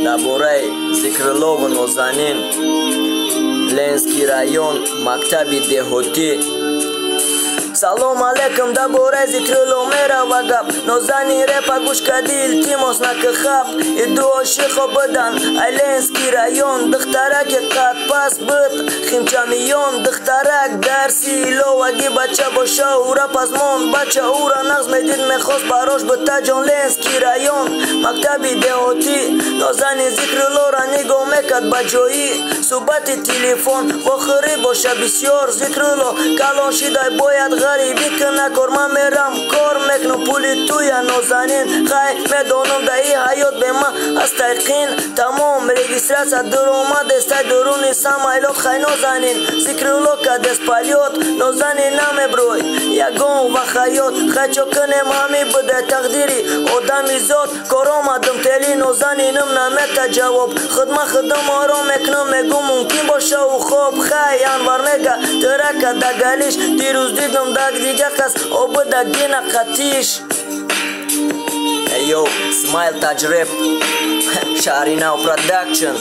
Дабораи Зикрилову Нозанин, Ленский район, Мактаби деҳотӣ. Салом алейкум, дабораи Зикрилов мерава гап. Нозанин репа гӯш кардӣ, илтимос накӣ хаб. Иду ошиқо бидан, ай Ленский район. Духтараки қад пас бит, химчамиён. Духтарак дарси иловагӣ бача боша, ура пазмон бача, ура нағз медид мехост барош бита ҷон. Ленский район, Мактаби деҳотӣ. Нозанин Зикриловра нигоҳ мекард ба ҷоӣ. Суҳбати телефон вохирӣ боша бисёр. Зикрилов калон шидай бояд ғарибӣ кина кор. Ман мерам кор мекунам пули туя. Нозанин хай медонам да и ҳаёт бе ман ҳастай қин. Тамом регистратсия дуромадест ай дуруни самайлот. Хай Нозанин Зикрилов кадест палёт. Нозанин намеброй ягон ва хаёт. Хай чо кунем ҳами бидай тақдири одами зот. Кор омадам тели Нозанинам намета ҷавоб. Хидма хидам ором мекунам мегум мумкин боша у хоб. Хай Анвар мега тирака дагалиш. Дирӯз дидам даг дига қас обида гина қатиш. Hey yo, Smile Taj Rap, Sharinau Production.